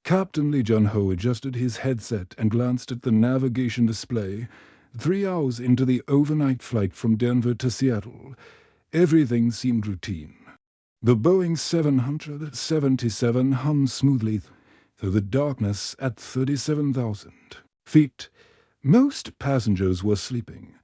Captain Lee Jun-ho adjusted his headset and glanced at the navigation display. 3 hours into the overnight flight from Denver to Seattle, everything seemed routine. The Boeing 777 hummed smoothly through the darkness at 37,000 feet. Most passengers were sleeping,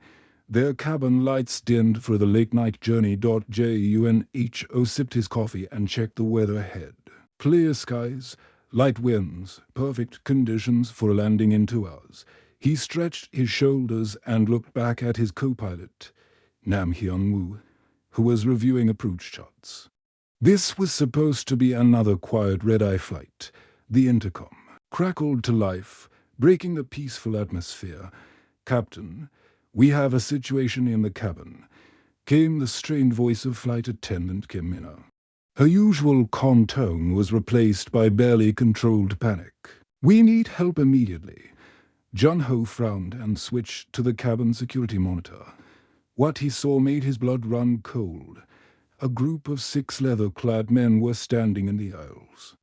their cabin lights dimmed for the late-night journey. Junho sipped his coffee and checked the weather ahead. Clear skies, light winds, perfect conditions for landing in 2 hours. He stretched his shoulders and looked back at his co-pilot, Nam Hyun-woo, who was reviewing approach shots. This was supposed to be another quiet red-eye flight. The intercom crackled to life, breaking the peaceful atmosphere. "Captain, we have a situation in the cabin," came the strained voice of flight attendant Kim Minna. Her usual calm tone was replaced by barely controlled panic. "We need help immediately." Jun-ho frowned and switched to the cabin security monitor. What he saw made his blood run cold. A group of 6 leather-clad men were standing in the aisles,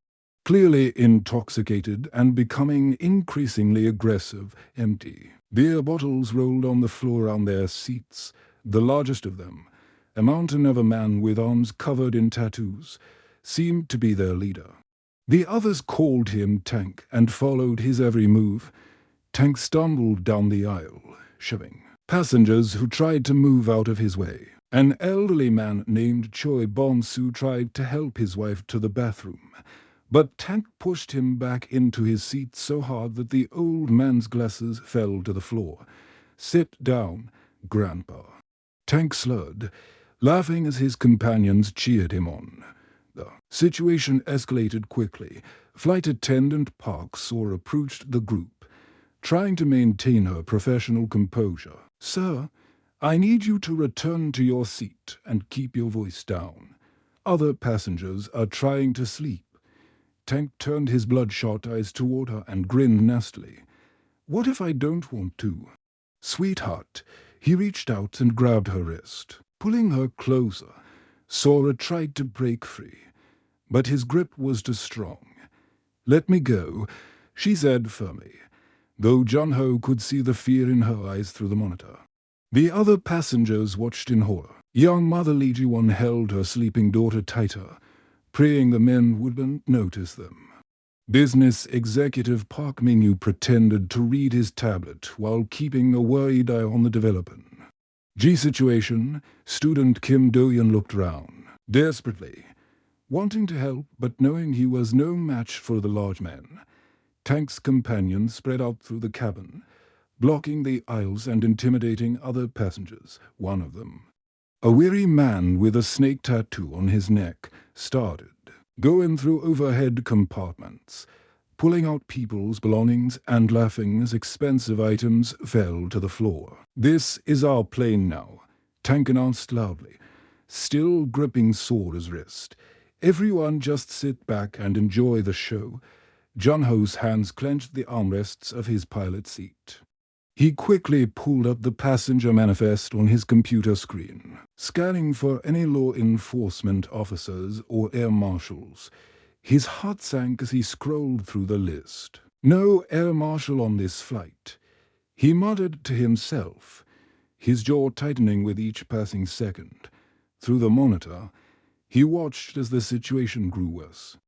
clearly intoxicated and becoming increasingly aggressive. Empty beer bottles rolled on the floor around their seats. The largest of them, a mountain of a man with arms covered in tattoos, seemed to be their leader. The others called him Tank and followed his every move. Tank stumbled down the aisle, shoving passengers who tried to move out of his way. An elderly man named Choi Bong-soo tried to help his wife to the bathroom, but Tank pushed him back into his seat so hard that the old man's glasses fell to the floor. "Sit down, Grandpa." Tank slurred, laughing as his companions cheered him on. The situation escalated quickly. Flight attendant Park Sor approached the group, trying to maintain her professional composure. "Sir, I need you to return to your seat and keep your voice down. Other passengers are trying to sleep." Tank turned his bloodshot eyes toward her and grinned nastily. "What if I don't want to?" "Sweetheart." He reached out and grabbed her wrist, pulling her closer. Sora tried to break free, but his grip was too strong. "Let me go," she said firmly, though Jun-ho could see the fear in her eyes through the monitor. The other passengers watched in horror. Young Mother Lee Ji-won held her sleeping daughter tighter, praying the men wouldn't notice them. Business executive Park Min-yu pretended to read his tablet while keeping a worried eye on the development. G-situation, student Kim Do-yeon looked round, desperately, wanting to help but knowing he was no match for the large man. Tank's companions spread out through the cabin, blocking the aisles and intimidating other passengers. One of them, a weary man with a snake tattoo on his neck, started going through overhead compartments, pulling out people's belongings and laughing as expensive items fell to the floor. "This is our plane now," Tank announced loudly, still gripping Sora's wrist. "Everyone just sit back and enjoy the show." Jun-ho's hands clenched the armrests of his pilot seat. He quickly pulled up the passenger manifest on his computer screen, scanning for any law enforcement officers or air marshals. His heart sank as he scrolled through the list. No air marshal on this flight. He muttered to himself, his jaw tightening with each passing second. Through the monitor, he watched as the situation grew worse.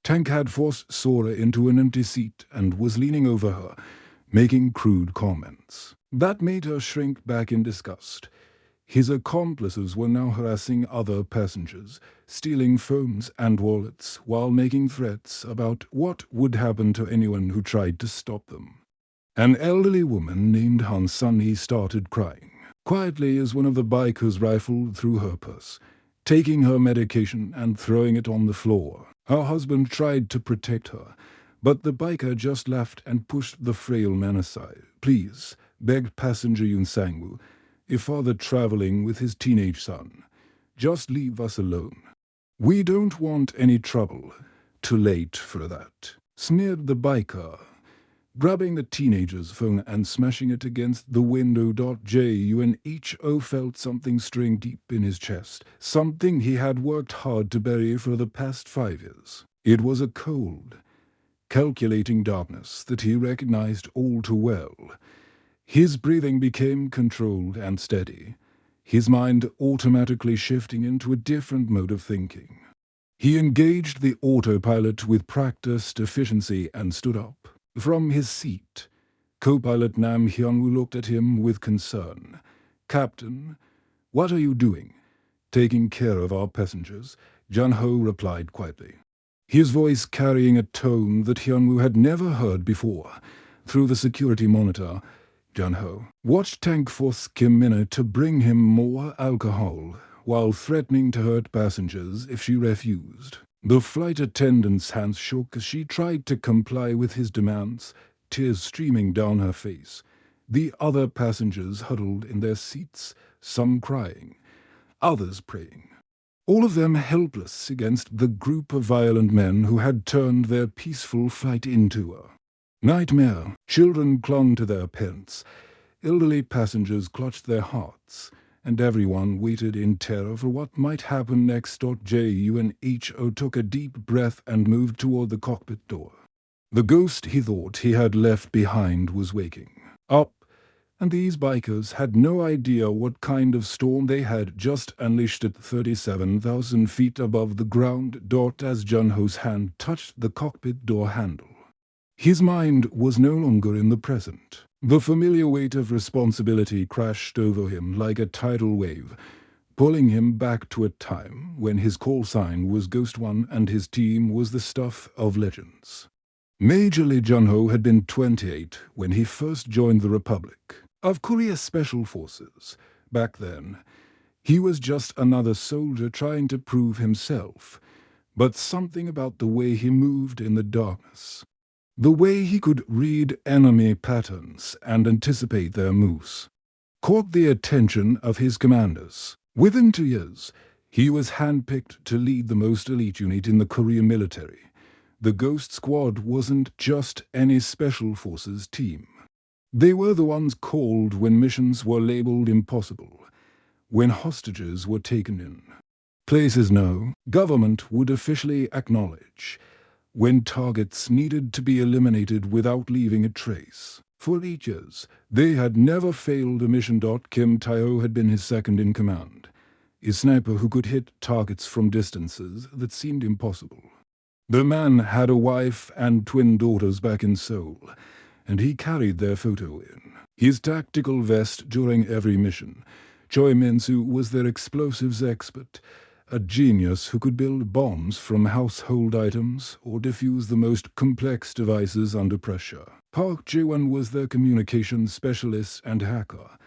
Tank had forced Sora into an empty seat and was leaning over her, making crude comments. That made her shrink back in disgust. His accomplices were now harassing other passengers, stealing phones and wallets while making threats about what would happen to anyone who tried to stop them. An elderly woman named Han Sunny started crying, quietly as one of the bikers rifled through her purse, taking her medication and throwing it on the floor. Her husband tried to protect her, but the biker just laughed and pushed the frail man aside. "Please," begged passenger Yoon Sang-woo, a father traveling with his teenage son, "just leave us alone. We don't want any trouble." "Too late for that," sneered the biker, grabbing the teenager's phone and smashing it against the window. Junho felt something stirring deep in his chest, something he had worked hard to bury for the past 5 years. It was a cold, calculating darkness that he recognized all too well. His breathing became controlled and steady, his mind automatically shifting into a different mode of thinking. He engaged the autopilot with practiced efficiency and stood up. From his seat, co-pilot Nam Hyun-woo looked at him with concern. "Captain, what are you doing?" "Taking care of our passengers," Jun-ho replied quietly, his voice carrying a tone that Hyun-woo had never heard before. Through the security monitor, Jun-ho watched Tank Force Kim Minna to bring him more alcohol, while threatening to hurt passengers if she refused. The flight attendant's hands shook as she tried to comply with his demands, tears streaming down her face. The other passengers huddled in their seats, some crying, others praying. All of them helpless against the group of violent men who had turned their peaceful flight into a nightmare. Children clung to their parents, elderly passengers clutched their hearts, and everyone waited in terror for what might happen next. Junho took a deep breath and moved toward the cockpit door. The ghost he thought he had left behind was waking up, and these bikers had no idea what kind of storm they had just unleashed at 37,000 feet above the ground. As Junho's hand touched the cockpit door handle, his mind was no longer in the present. The familiar weight of responsibility crashed over him like a tidal wave, pulling him back to a time when his call sign was Ghost One and his team was the stuff of legends. Major Lee Junho had been 28 when he first joined the Republic of Korea Special Forces. Back then, he was just another soldier trying to prove himself, but something about the way he moved in the darkness, the way he could read enemy patterns and anticipate their moves, caught the attention of his commanders. Within 2 years, he was handpicked to lead the most elite unit in the Korean military. The Ghost Squad wasn't just any Special Forces team. They were the ones called when missions were labeled impossible, when hostages were taken in, places no government would officially acknowledge, when targets needed to be eliminated without leaving a trace. For 8 years, they had never failed a mission. Kim Tae-ho had been his second in command, a sniper who could hit targets from distances that seemed impossible. The man had a wife and twin daughters back in Seoul, and he carried their photo in his tactical vest during every mission. Choi Min-soo was their explosives expert, a genius who could build bombs from household items or defuse the most complex devices under pressure. Park Ji-won was their communications specialist and hacker,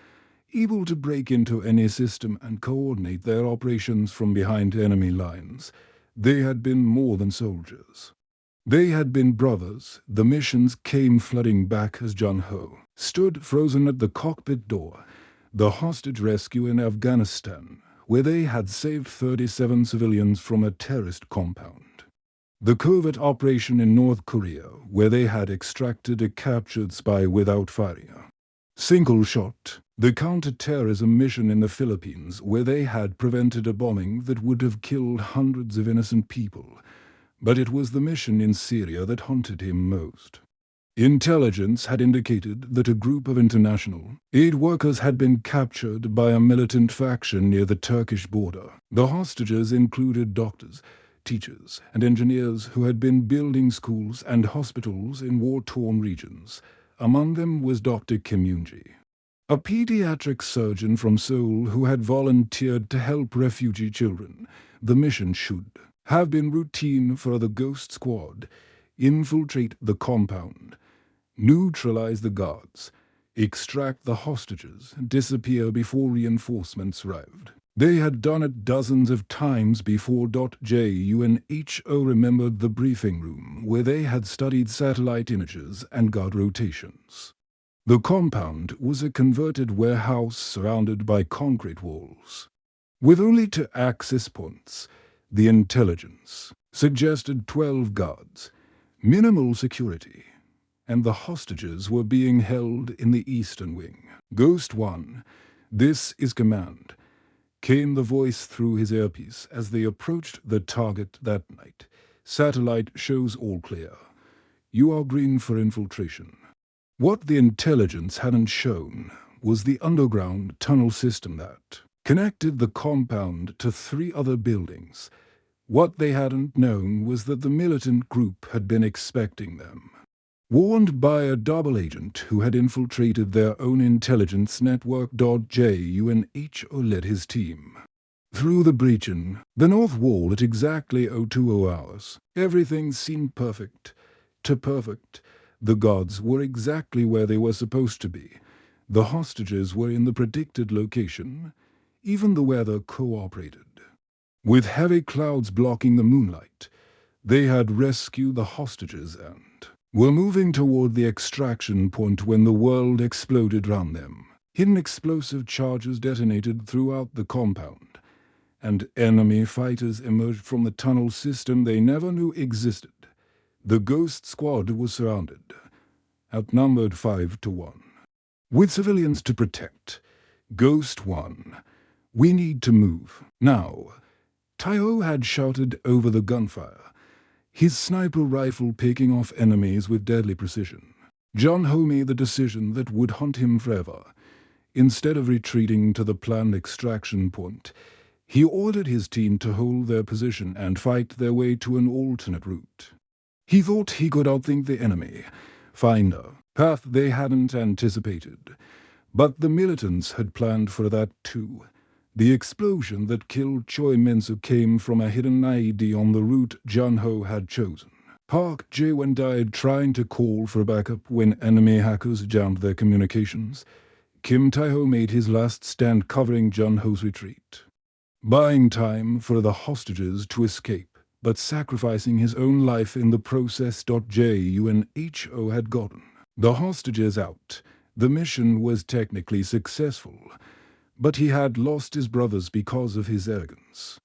able to break into any system and coordinate their operations from behind enemy lines. They had been more than soldiers. They had been brothers. The missions came flooding back as Junho stood frozen at the cockpit door. The hostage rescue in Afghanistan, where they had saved 37 civilians from a terrorist compound. The covert operation in North Korea, where they had extracted a captured spy without fire. Single Shot, the counter-terrorism mission in the Philippines, where they had prevented a bombing that would have killed hundreds of innocent people. But it was the mission in Syria that haunted him most. Intelligence had indicated that a group of international aid workers had been captured by a militant faction near the Turkish border. The hostages included doctors, teachers, and engineers who had been building schools and hospitals in war-torn regions. Among them was Dr. Kim Yoon-ji, a pediatric surgeon from Seoul who had volunteered to help refugee children. The mission should have been routine for the Ghost Squad: infiltrate the compound, neutralize the guards, extract the hostages, disappear before reinforcements arrived. They had done it dozens of times before. Junho remembered the briefing room where they had studied satellite images and guard rotations. The compound was a converted warehouse surrounded by concrete walls. With only 2 access points, the intelligence suggested 12 guards, minimal security, and the hostages were being held in the eastern wing. Ghost One, this is command, came the voice through his earpiece as they approached the target that night. Satellite shows all clear. You are green for infiltration. What the intelligence hadn't shown was the underground tunnel system that connected the compound to 3 other buildings. What they hadn't known was that the militant group had been expecting them. Warned by a double agent who had infiltrated their own intelligence network, JUNHO led his team through the breach in the north wall at exactly 020 hours. Everything seemed perfect. To perfect. The guards were exactly where they were supposed to be. The hostages were in the predicted location. Even the weather cooperated. With heavy clouds blocking the moonlight, they had rescued the hostages and were moving toward the extraction point when the world exploded round them. Hidden explosive charges detonated throughout the compound, and enemy fighters emerged from the tunnel system they never knew existed. The Ghost Squad was surrounded, outnumbered 5 to 1. With civilians to protect, Ghost 1, we need to move, now. Taiho had shouted over the gunfire, his sniper rifle picking off enemies with deadly precision. John Ho made the decision that would haunt him forever. Instead of retreating to the planned extraction point, he ordered his team to hold their position and fight their way to an alternate route. He thought he could outthink the enemy, find a path they hadn't anticipated. But the militants had planned for that too. The explosion that killed Choi Min-soo came from a hidden IED on the route Jun-ho had chosen. Park Jae-won died trying to call for backup when enemy hackers jammed their communications. Kim Tae-ho made his last stand covering Jun-ho's retreat, buying time for the hostages to escape, but sacrificing his own life in the process. JUNHO had gotten the hostages out. The mission was technically successful, but he had lost his brothers because of his arrogance.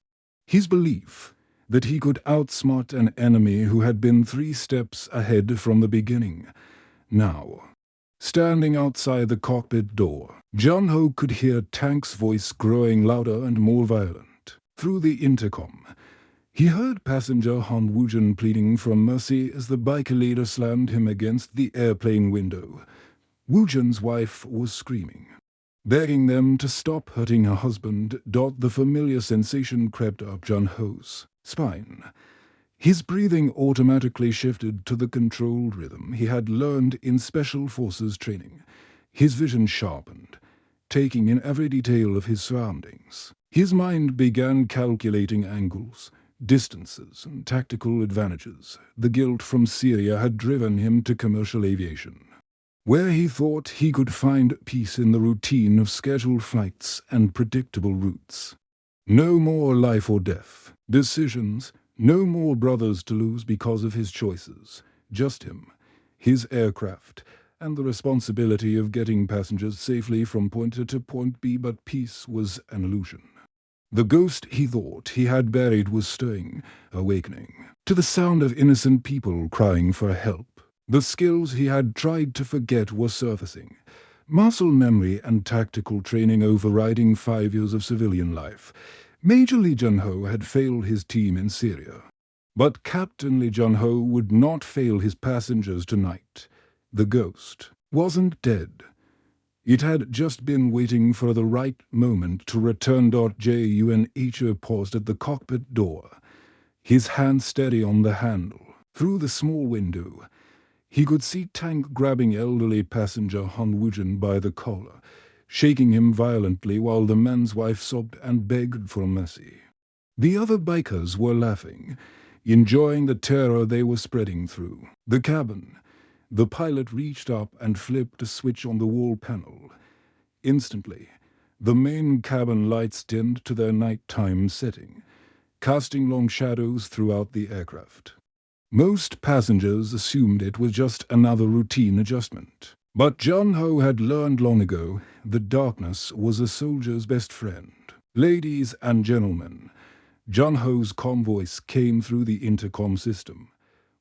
His belief that he could outsmart an enemy who had been 3 steps ahead from the beginning. Now, standing outside the cockpit door, Jun-ho could hear Tank's voice growing louder and more violent. Through the intercom, he heard passenger Han Woo-jin pleading for mercy as the biker leader slammed him against the airplane window. Woo-jin's wife was screaming, begging them to stop hurting her husband. The familiar sensation crept up Jun-ho's spine. His breathing automatically shifted to the controlled rhythm he had learned in Special Forces training. His vision sharpened, taking in every detail of his surroundings. His mind began calculating angles, distances, and tactical advantages. The guilt from Syria had driven him to commercial aviation, where he thought he could find peace in the routine of scheduled flights and predictable routes. No more life or death decisions, no more brothers to lose because of his choices. Just him, his aircraft, and the responsibility of getting passengers safely from point A to point B. But peace was an illusion. The ghost he thought he had buried was stirring, awakening, to the sound of innocent people crying for help. The skills he had tried to forget were surfacing, muscle memory and tactical training overriding 5 years of civilian life. Major Lee Jun-ho had failed his team in Syria, but Captain Lee Jun-ho would not fail his passengers tonight. The ghost wasn't dead. It had just been waiting for the right moment to return. Jun-ho paused at the cockpit door, his hand steady on the handle. Through the small window, he could see Tank grabbing elderly passenger Han Woo-jin by the collar, shaking him violently while the man's wife sobbed and begged for mercy. The other bikers were laughing, enjoying the terror they were spreading through the cabin. The pilot reached up and flipped a switch on the wall panel. Instantly, the main cabin lights dimmed to their nighttime setting, casting long shadows throughout the aircraft. Most passengers assumed it was just another routine adjustment. But Jun-ho had learned long ago that darkness was a soldier's best friend. Ladies and gentlemen, Jun-ho's calm voice came through the intercom system.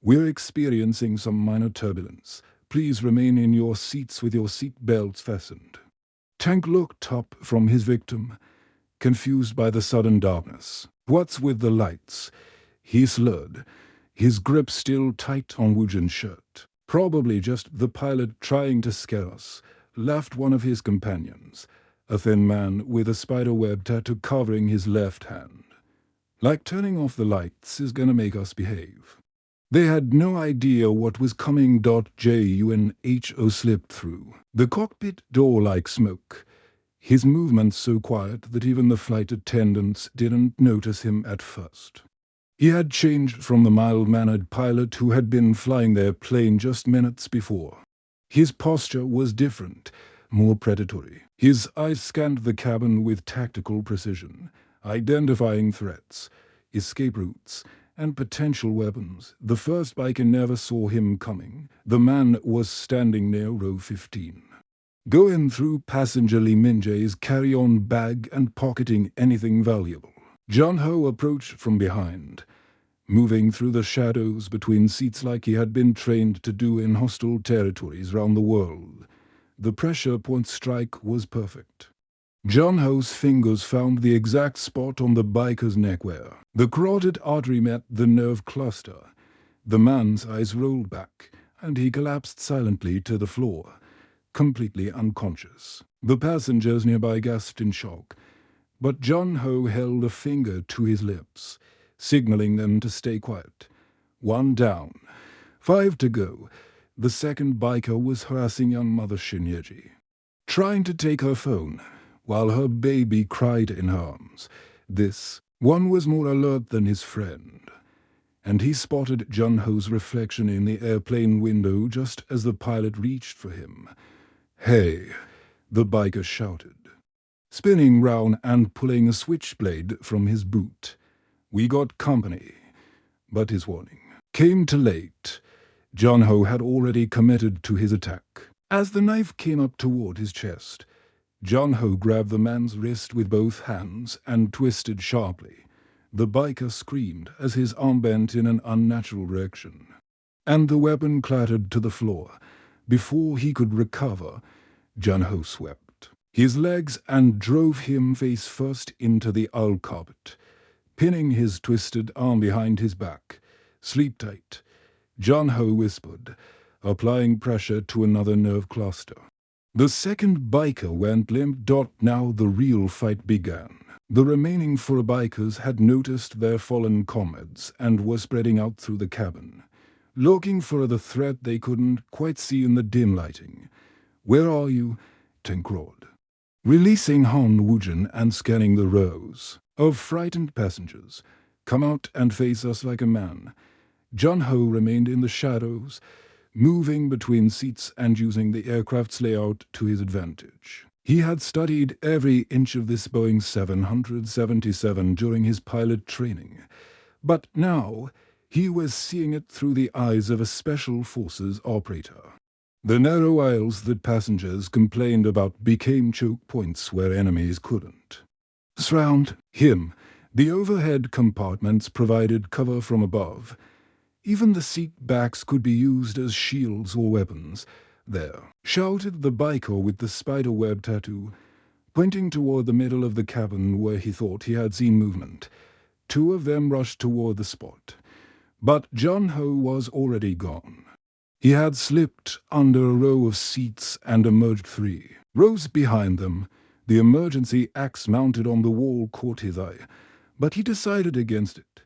We're experiencing some minor turbulence. Please remain in your seats with your seat belts fastened. Tank looked up from his victim, confused by the sudden darkness. What's with the lights? He slurred, his grip still tight on Wujin's shirt. "Probably just the pilot trying to scare us," laughed one of his companions, a thin man with a spiderweb tattoo covering his left hand. "Like turning off the lights is gonna make us behave." They had no idea what was coming. Junho slipped through the cockpit door like smoke, his movements so quiet that even the flight attendants didn't notice him at first. He had changed from the mild-mannered pilot who had been flying their plane just minutes before. His posture was different, more predatory. His eyes scanned the cabin with tactical precision, identifying threats, escape routes, and potential weapons. The first biker never saw him coming. The man was standing near row 15. Going through passenger Lee Min-jae's carry-on bag and pocketing anything valuable. Junho approached from behind, moving through the shadows between seats like he had been trained to do in hostile territories round the world. The pressure point strike was perfect. Junho's fingers found the exact spot on the biker's neck where the carotid artery met the nerve cluster. The man's eyes rolled back, and he collapsed silently to the floor, completely unconscious. The passengers nearby gasped in shock, but Junho held a finger to his lips, signaling them to stay quiet. 1 down, 5 to go. The second biker was harassing young mother Shinyeji, trying to take her phone, while her baby cried in her arms. This one was more alert than his friend, and he spotted Junho's reflection in the airplane window just as the pilot reached for him. "Hey," the biker shouted, spinning round and pulling a switchblade from his boot. "We got company." But his warning came too late. Junho had already committed to his attack. As the knife came up toward his chest, Junho grabbed the man's wrist with both hands and twisted sharply. The biker screamed as his arm bent in an unnatural direction, and the weapon clattered to the floor. Before he could recover, Junho swept his legs and drove him face first into the owl carpet, pinning his twisted arm behind his back. "Sleep tight," Junho whispered, applying pressure to another nerve cluster. The second biker went limp. Now the real fight began. The remaining 4 bikers had noticed their fallen comrades and were spreading out through the cabin, looking for the threat they couldn't quite see in the dim lighting. "Where are you?" Tank roared, releasing Han Wujin and scanning the rows of frightened passengers. "Come out and face us like a man." Junho remained in the shadows, moving between seats and using the aircraft's layout to his advantage. He had studied every inch of this Boeing 777 during his pilot training, but now he was seeing it through the eyes of a Special Forces operator. The narrow aisles that passengers complained about became choke points where enemies couldn't. Surround him. The overhead compartments provided cover from above. Even the seat backs could be used as shields or weapons. "There," shouted the biker with the spiderweb tattoo, pointing toward the middle of the cabin where he thought he had seen movement. 2 of them rushed toward the spot, but Junho was already gone. He had slipped under a row of seats and emerged 3 rows behind them. The emergency axe mounted on the wall caught his eye, but he decided against it.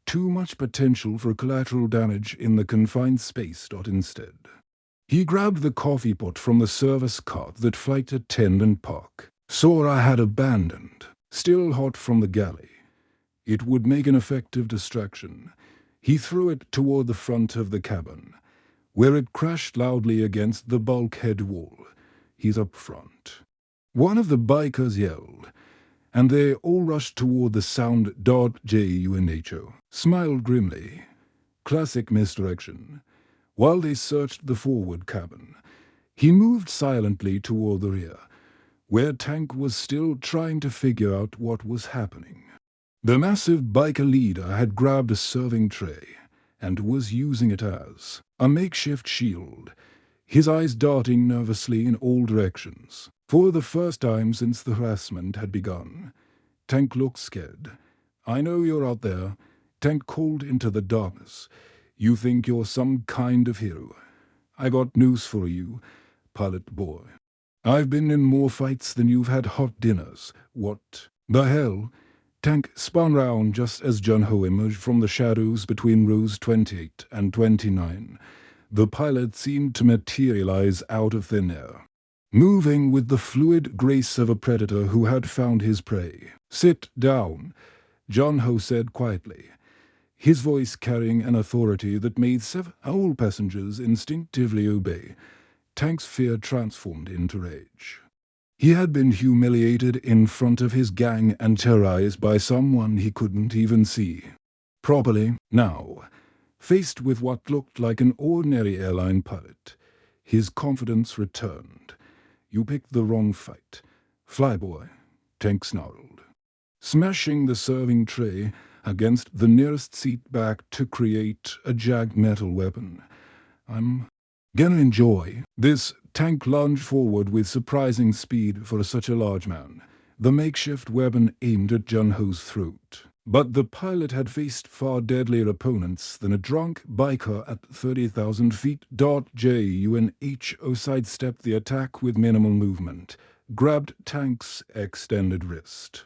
Too much potential for collateral damage in the confined space. Instead, he grabbed the coffee pot from the service cart that flight attendant Park Sora had abandoned, still hot from the galley. It would make an effective distraction. He threw it toward the front of the cabin, where it crashed loudly against the bulkhead wall. "He's up front." One of the bikers yelled, and they all rushed toward the sound. Junho smiled grimly. Classic misdirection. While they searched the forward cabin, he moved silently toward the rear, where Tank was still trying to figure out what was happening. The massive biker leader had grabbed a serving tray and was using it as a makeshift shield, his eyes darting nervously in all directions. For the first time since the harassment had begun, Tank looked scared. "I know you're out there," Tank called into the darkness, You think you're some kind of hero. I got news for you, pilot boy. I've been in more fights than you've had hot dinners. What the hell? Tank spun round just as Jun-Ho emerged from the shadows between rows 28 and 29. The pilot seemed to materialize out of thin air, moving with the fluid grace of a predator who had found his prey. "Sit down," Jun-Ho said quietly, his voice carrying an authority that made several passengers instinctively obey. Tank's fear transformed into rage. He had been humiliated in front of his gang and terrorized by someone he couldn't even see properly. Now, faced with what looked like an ordinary airline pilot, his confidence returned. "You picked the wrong fight, flyboy," Tank snarled, smashing the serving tray against the nearest seat back to create a jagged metal weapon. "I'm gonna enjoy this." Tank lunged forward with surprising speed for such a large man, the makeshift weapon aimed at Jun-Ho's throat. But the pilot had faced far deadlier opponents than a drunk biker at 30,000 feet. Jun-Ho sidestepped the attack with minimal movement, grabbed Tank's extended wrist,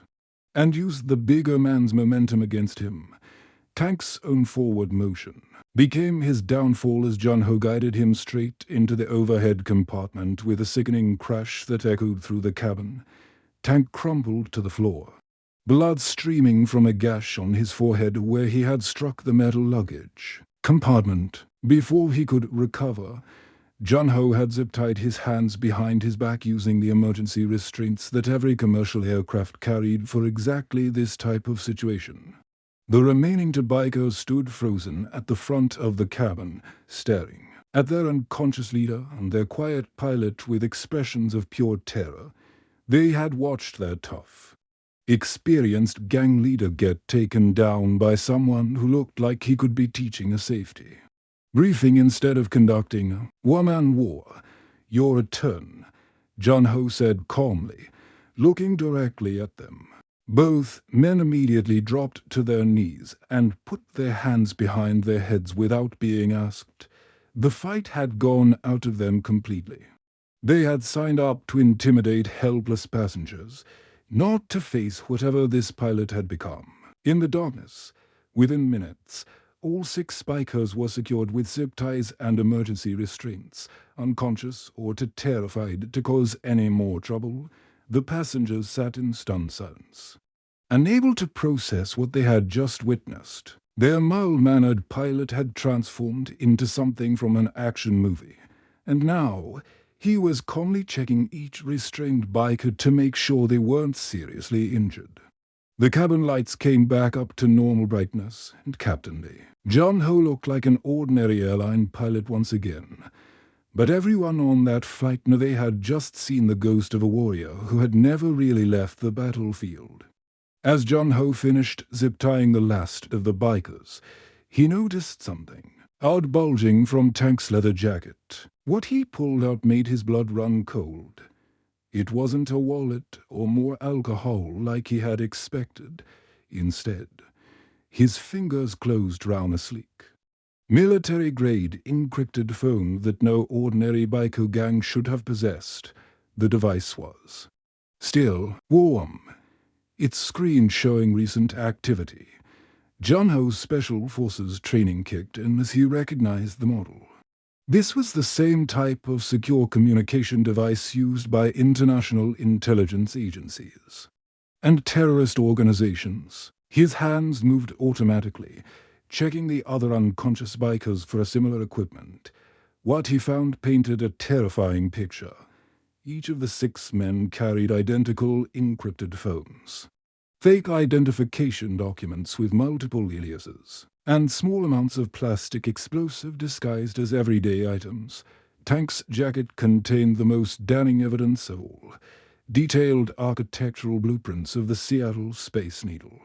and used the bigger man's momentum against him. Tank's own forward motion became his downfall as Jun-Ho guided him straight into the overhead compartment with a sickening crash that echoed through the cabin. Tank crumpled to the floor, blood streaming from a gash on his forehead where he had struck the metal luggage compartment. Before he could recover, Jun-Ho had zip-tied his hands behind his back using the emergency restraints that every commercial aircraft carried for exactly this type of situation. The remaining two bikers stood frozen at the front of the cabin, staring at their unconscious leader and their quiet pilot with expressions of pure terror. They had watched their tough, experienced gang leader get taken down by someone who looked like he could be teaching a safety briefing instead of conducting a one-man war. "Your turn," Jun-Ho said calmly, looking directly at them. Both men immediately dropped to their knees and put their hands behind their heads without being asked. The fight had gone out of them completely. They had signed up to intimidate helpless passengers, not to face whatever this pilot had become. In the darkness, within minutes, all 6 bikers were secured with zip ties and emergency restraints, unconscious or too terrified to cause any more trouble. The passengers sat in stunned silence, unable to process what they had just witnessed. Their mild-mannered pilot had transformed into something from an action movie, and now he was calmly checking each restrained biker to make sure they weren't seriously injured. The cabin lights came back up to normal brightness and captainly. Jun-Ho looked like an ordinary airline pilot once again. But everyone on that flight knew they had just seen the ghost of a warrior who had never really left the battlefield. As Jun-Ho finished zip-tying the last of the bikers, he noticed something out-bulging from Tank's leather jacket. What he pulled out made his blood run cold. It wasn't a wallet or more alcohol like he had expected. Instead, his fingers closed round a sleek, military-grade encrypted phone that no ordinary biker gang should have possessed. The device was still warm, its screen showing recent activity. Jun-Ho's Special Forces training kicked in as he recognized the model. This was the same type of secure communication device used by international intelligence agencies and terrorist organizations. His hands moved automatically, checking the other unconscious bikers for a similar equipment. What he found painted a terrifying picture. Each of the 6 men carried identical encrypted phones, fake identification documents with multiple aliases, and small amounts of plastic explosive disguised as everyday items. Tank's jacket contained the most damning evidence of all: detailed architectural blueprints of the Seattle Space Needle,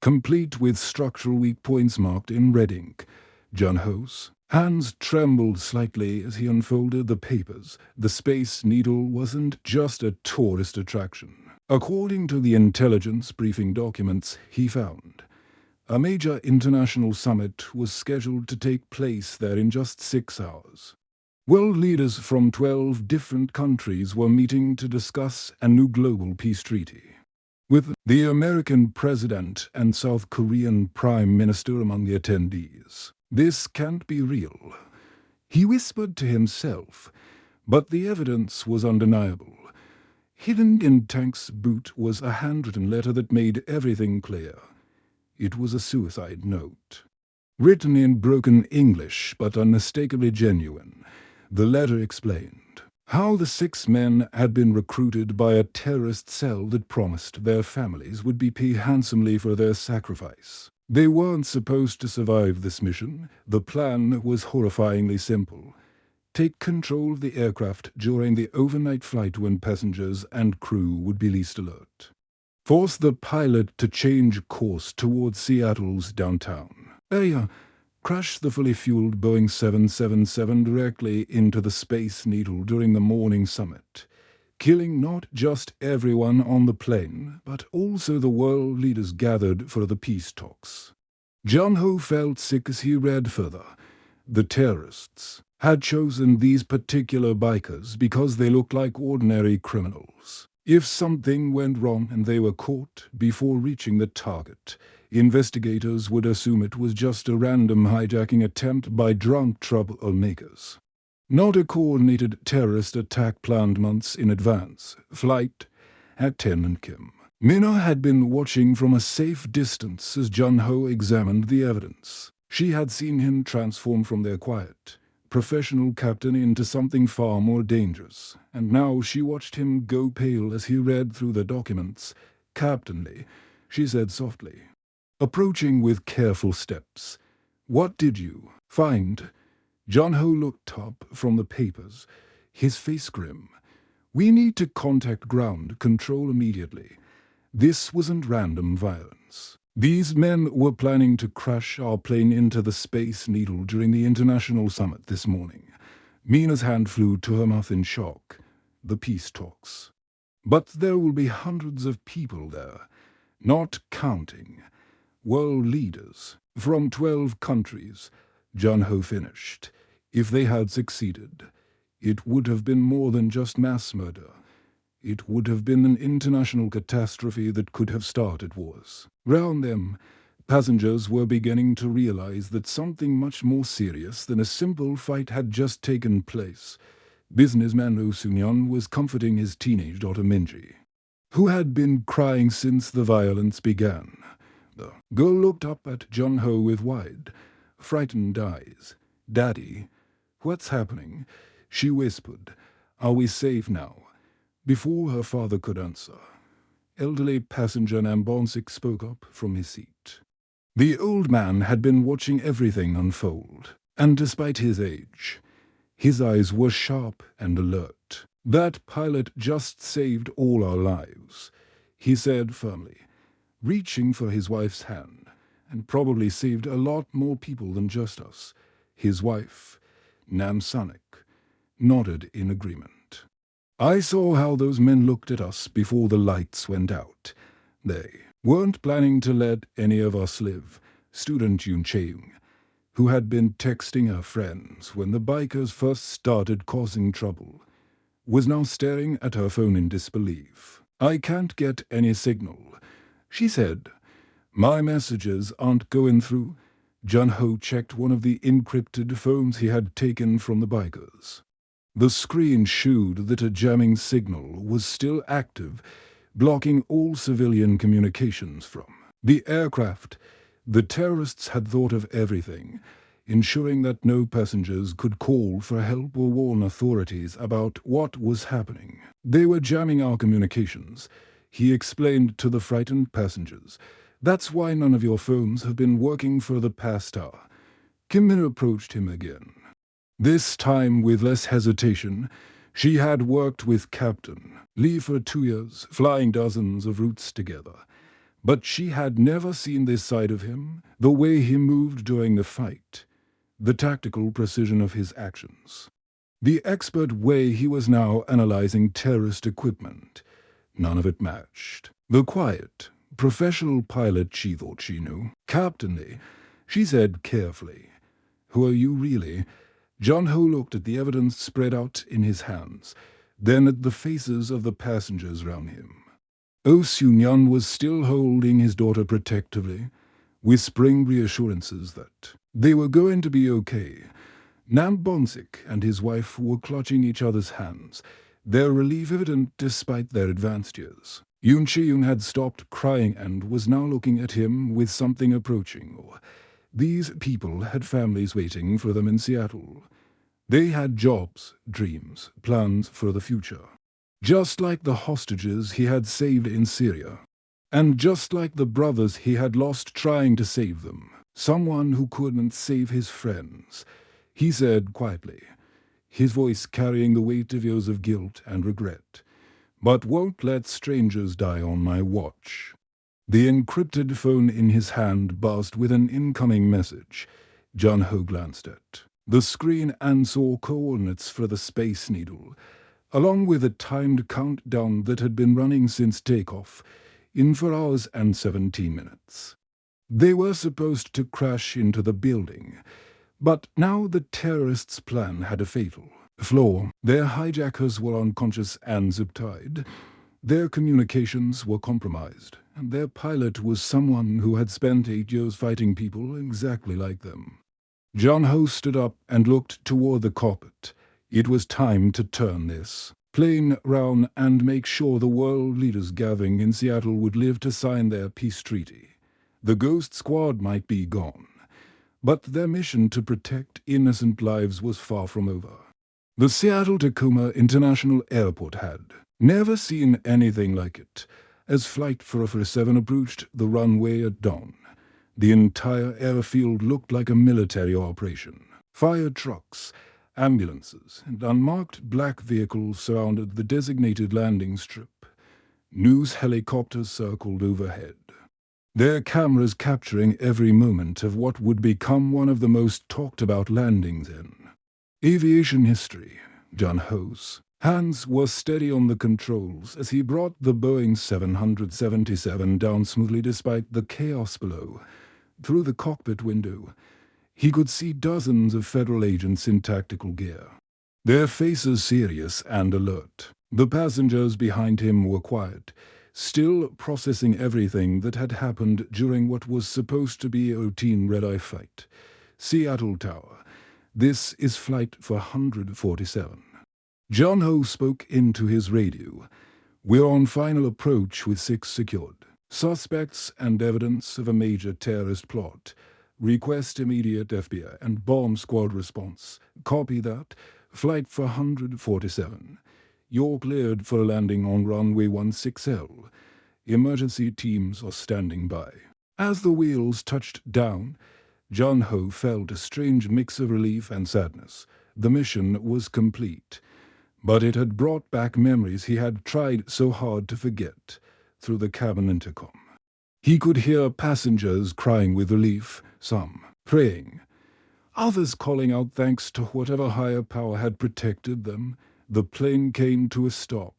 complete with structural weak points marked in red ink. Jun-Ho's hands trembled slightly as he unfolded the papers. The Space Needle wasn't just a tourist attraction. According to the intelligence briefing documents he found, A major international summit was scheduled to take place there in just 6 hours. World leaders from 12 different countries were meeting to discuss a new global peace treaty. With the American president and South Korean prime minister among the attendees. This can't be real, he whispered to himself, but the evidence was undeniable. Hidden in Tank's boot was a handwritten letter that made everything clear. It was a suicide note. Written in broken English, but unmistakably genuine, the letter explained how the 6 men had been recruited by a terrorist cell that promised their families would be paid handsomely for their sacrifice. They weren't supposed to survive this mission. The plan was horrifyingly simple. Take control of the aircraft during the overnight flight when passengers and crew would be least alert. Force the pilot to change course towards Seattle's downtown area. Crash the fully fueled Boeing 777 directly into the Space Needle during the morning summit, killing not just everyone on the plane, but also the world leaders gathered for the peace talks. Jun-Ho felt sick as he read further. The terrorists had chosen these particular bikers because they looked like ordinary criminals. If something went wrong and they were caught before reaching the target, investigators would assume it was just a random hijacking attempt by drunk troublemakers. Not a coordinated terrorist attack planned months in advance. Flight at 10 and Kim. Minna had been watching from a safe distance as Jun-Ho examined the evidence. She had seen him transform from their quiet, professional captain into something far more dangerous, and now she watched him go pale as he read through the documents. "Captainly," she said softly, approaching with careful steps. "What did you find?" Jun-Ho looked up from the papers, his face grim. "We need to contact ground control immediately. This wasn't random violence. These men were planning to crash our plane into the Space Needle during the international summit this morning." Mina's hand flew to her mouth in shock. "The peace talks. But there will be hundreds of people there, not counting world leaders from 12 countries, Jun-Ho finished. If they had succeeded, it would have been more than just mass murder. It would have been an international catastrophe that could have started wars. Round them, passengers were beginning to realize that something much more serious than a simple fight had just taken place. Businessman Oh Sunyeon was comforting his teenage daughter Minji, who had been crying since the violence began. The girl looked up at Jun-Ho with wide, frightened eyes. "Daddy, what's happening?" she whispered. "Are we safe now?" Before her father could answer, elderly passenger Nambonsik spoke up from his seat. The old man had been watching everything unfold, and despite his age, his eyes were sharp and alert. "That pilot just saved all our lives," he said firmly, reaching for his wife's hand, "and probably saved a lot more people than just us." His wife, Namsanik, nodded in agreement. "I saw how those men looked at us before the lights went out. They weren't planning to let any of us live." Student Yoon Cheung, who had been texting her friends when the bikers first started causing trouble, was now staring at her phone in disbelief. "I can't get any signal," she said. "My messages aren't going through." Jun-Ho checked one of the encrypted phones he had taken from the bikers. The screen showed that a jamming signal was still active, blocking all civilian communications from the aircraft. The terrorists had thought of everything, ensuring that no passengers could call for help or warn authorities about what was happening. "They were jamming our communications," he explained to the frightened passengers. "That's why none of your phones have been working for the past hour." Kim Min approached him again. This time with less hesitation. She had worked with Captain Lee for 2 years, flying dozens of routes together. But she had never seen this side of him, the way he moved during the fight, the tactical precision of his actions, the expert way he was now analyzing terrorist equipment. None of it matched the quiet, Professional pilot, she thought she knew. Captainly, she said carefully. Who are you really? John Ho looked at the evidence spread out in his hands, then at the faces of the passengers round him. Oh Soon-Yun was still holding his daughter protectively, whispering reassurances that they were going to be okay. Nam Bonsik and his wife were clutching each other's hands, their relief evident despite their advanced years. Yoon Chi-yoon had stopped crying and was now looking at him with something approaching. These people had families waiting for them in Seattle. They had jobs, dreams, plans for the future. Just like the hostages he had saved in Syria. And just like the brothers he had lost trying to save them. Someone who couldn't save his friends. He said quietly, his voice carrying the weight of years of guilt and regret. But won't let strangers die on my watch. The encrypted phone in his hand buzzed with an incoming message. John Ho glanced at the screen and saw coordinates for the Space Needle, along with a timed countdown that had been running since takeoff, in 4 hours and 17 minutes. They were supposed to crash into the building, but now the terrorists' plan had a fatal flaw. Their hijackers were unconscious and zip-tied. Their communications were compromised, and their pilot was someone who had spent 8 years fighting people exactly like them. John Ho stood up and looked toward the cockpit. It was time to turn this plane round and make sure the world leaders gathering in Seattle would live to sign their peace treaty. The Ghost Squad might be gone, but their mission to protect innocent lives was far from over. The Seattle-Tacoma International Airport had never seen anything like it. As Flight 407 approached the runway at dawn, the entire airfield looked like a military operation. Fire trucks, ambulances, and unmarked black vehicles surrounded the designated landing strip. News helicopters circled overhead, their cameras capturing every moment of what would become one of the most talked-about landings in aviation history. John Ho's hands were steady on the controls as he brought the Boeing 777 down smoothly despite the chaos below. Through the cockpit window, he could see dozens of federal agents in tactical gear, their faces serious and alert. The passengers behind him were quiet, still processing everything that had happened during what was supposed to be a routine red-eye flight. Seattle Tower, this is Flight 447. John Ho spoke into his radio. We're on final approach with 6 secured suspects and evidence of a major terrorist plot. Request immediate FBI and bomb squad response. Copy that. Flight 447. You're cleared for landing on runway 16L. Emergency teams are standing by. As the wheels touched down, John Ho felt a strange mix of relief and sadness. The mission was complete, but it had brought back memories he had tried so hard to forget through the cabin intercom. He could hear passengers crying with relief, some praying, others calling out thanks to whatever higher power had protected them. The plane came to a stop,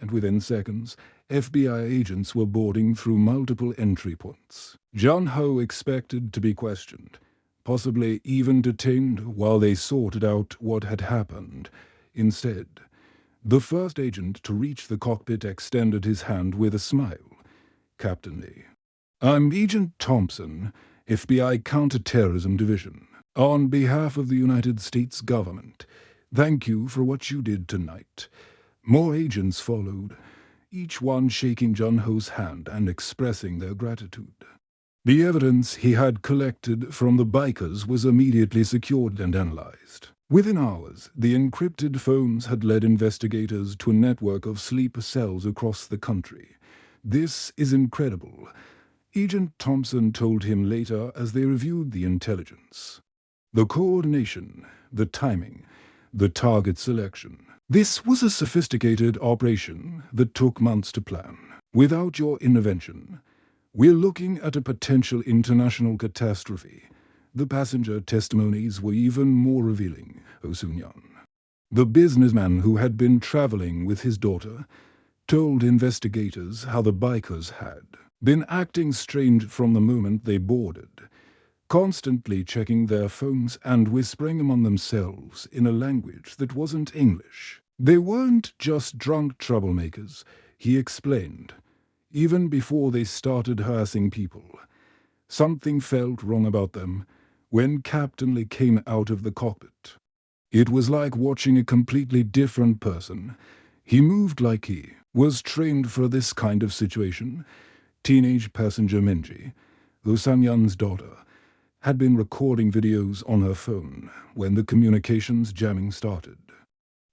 and within seconds, FBI agents were boarding through multiple entry points. John Ho expected to be questioned, possibly even detained while they sorted out what had happened. Instead, the first agent to reach the cockpit extended his hand with a smile. Captainly. I'm Agent Thompson, FBI Counterterrorism Division. On behalf of the United States government, thank you for what you did tonight. More agents followed, each one shaking John Ho's hand and expressing their gratitude. The evidence he had collected from the bikers was immediately secured and analyzed. Within hours, the encrypted phones had led investigators to a network of sleeper cells across the country. This is incredible, Agent Thompson told him later as they reviewed the intelligence. The coordination, the timing, the target selection. This was a sophisticated operation that took months to plan. Without your intervention, we're looking at a potential international catastrophe. The passenger testimonies were even more revealing, Oh Soon-Yun. The businessman who had been traveling with his daughter told investigators how the bikers had been acting strange from the moment they boarded, constantly checking their phones and whispering among themselves in a language that wasn't English. They weren't just drunk troublemakers, he explained. Even before they started harassing people, something felt wrong about them when Captain Lee came out of the cockpit. It was like watching a completely different person. He moved like he was trained for this kind of situation. Teenage passenger Minji, Lusanyan's daughter, had been recording videos on her phone when the communications jamming started.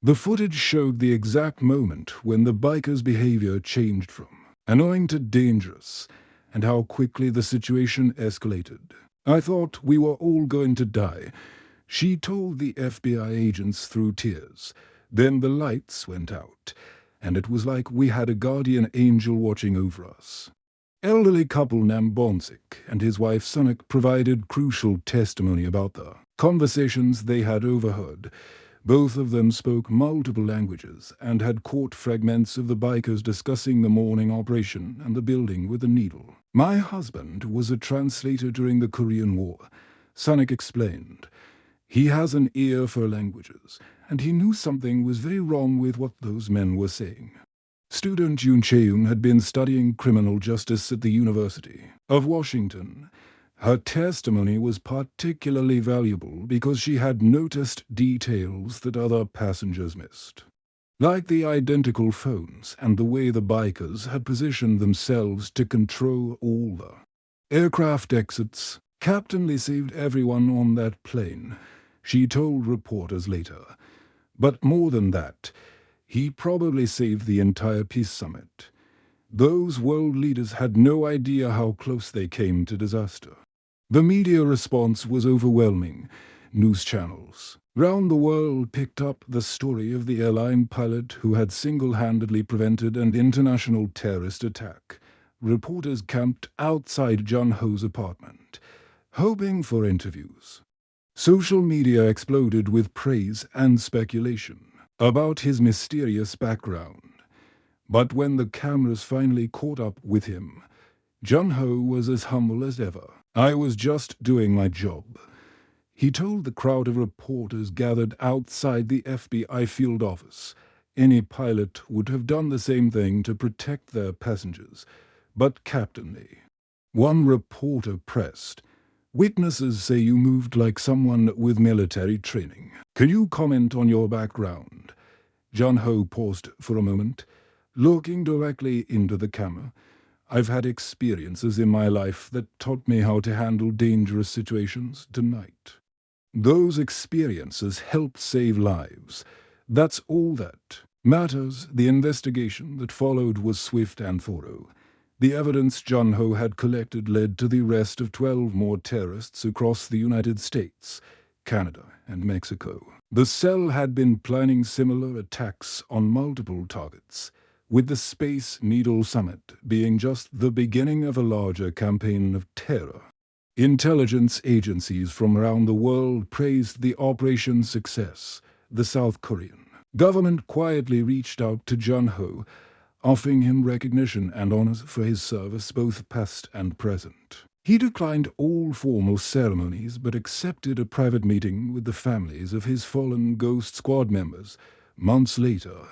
The footage showed the exact moment when the biker's behavior changed from annoying to dangerous, and how quickly the situation escalated. I thought we were all going to die, she told the FBI agents through tears. Then the lights went out, and it was like we had a guardian angel watching over us. Elderly couple Nambonsik and his wife Sunak provided crucial testimony about the conversations they had overheard. Both of them spoke multiple languages and had caught fragments of the bikers discussing the morning operation and the building with a needle. My husband was a translator during the Korean War, Sunak explained. He has an ear for languages, and he knew something was very wrong with what those men were saying. Student Yoon Cheung had been studying criminal justice at the University of Washington. Her testimony was particularly valuable because she had noticed details that other passengers missed, like the identical phones and the way the bikers had positioned themselves to control all the aircraft exits. Captain Lee saved everyone on that plane, she told reporters later. But more than that, he probably saved the entire peace summit. Those world leaders had no idea how close they came to disaster. The media response was overwhelming. News channels round the world picked up the story of the airline pilot who had single-handedly prevented an international terrorist attack. Reporters camped outside Jun Ho's apartment, hoping for interviews. Social media exploded with praise and speculation about his mysterious background. But when the cameras finally caught up with him, Jun Ho was as humble as ever. I was just doing my job, he told the crowd of reporters gathered outside the FBI field office. Any pilot would have done the same thing to protect their passengers, but Captain Lee. One reporter pressed, "Witnesses say you moved like someone with military training. Can you comment on your background?" Jun Ho paused for a moment, looking directly into the camera. "I've had experiences in my life that taught me how to handle dangerous situations tonight. Those experiences helped save lives. That's all that matters." The investigation that followed was swift and thorough. The evidence Jun Ho had collected led to the arrest of 12 more terrorists across the United States, Canada, and Mexico. The cell had been planning similar attacks on multiple targets, with the Space Needle Summit being just the beginning of a larger campaign of terror. Intelligence agencies from around the world praised the operation's success. The South Korean government quietly reached out to Jun Ho, offering him recognition and honors for his service both past and present. He declined all formal ceremonies but accepted a private meeting with the families of his fallen Ghost Squad members. Months later,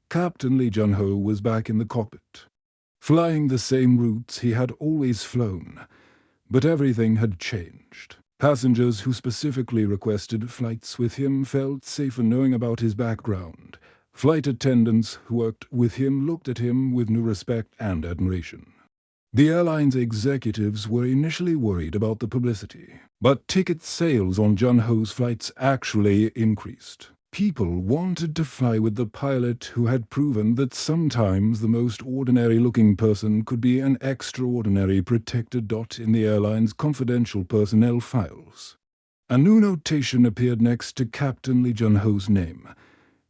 Captain Lee Jun Ho was back in the cockpit, flying the same routes he had always flown. But everything had changed. Passengers who specifically requested flights with him felt safer knowing about his background. Flight attendants who worked with him looked at him with new respect and admiration. The airline's executives were initially worried about the publicity, but ticket sales on Jun Ho's flights actually increased. People wanted to fly with the pilot who had proven that sometimes the most ordinary-looking person could be an extraordinary protected dot in the airline's confidential personnel files. A new notation appeared next to Captain Lee Jun Ho's name: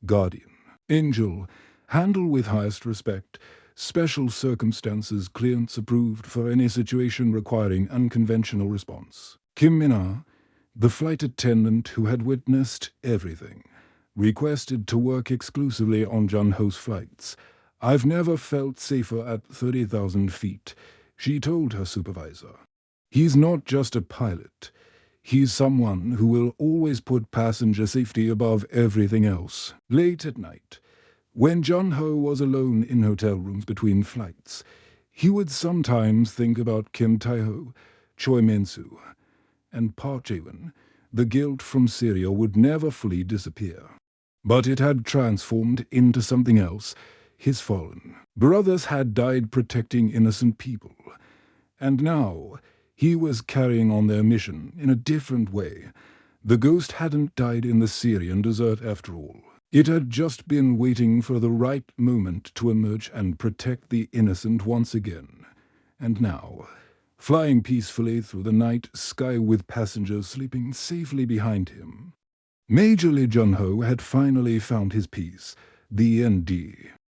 Guardian, Angel, handle with highest respect, special circumstances clearance approved for any situation requiring unconventional response. Kim Min-ah, the flight attendant who had witnessed everything, requested to work exclusively on Jun Ho's flights. "I've never felt safer at 30,000 feet. She told her supervisor. He's not just a pilot. He's someone who will always put passenger safety above everything else. Late at night, when Jun-ho was alone in hotel rooms between flights, he would sometimes think about Kim Tae-ho, Choi Min-soo, and Park Jae-won. The guilt from Syria would never fully disappear. But it had transformed into something else. His fallen brothers had died protecting innocent people, and now he was carrying on their mission in a different way. The ghost hadn't died in the Syrian desert after all. It had just been waiting for the right moment to emerge and protect the innocent once again. And now, flying peacefully through the night sky with passengers sleeping safely behind him, Major Lee Jun-ho had finally found his peace, the ND.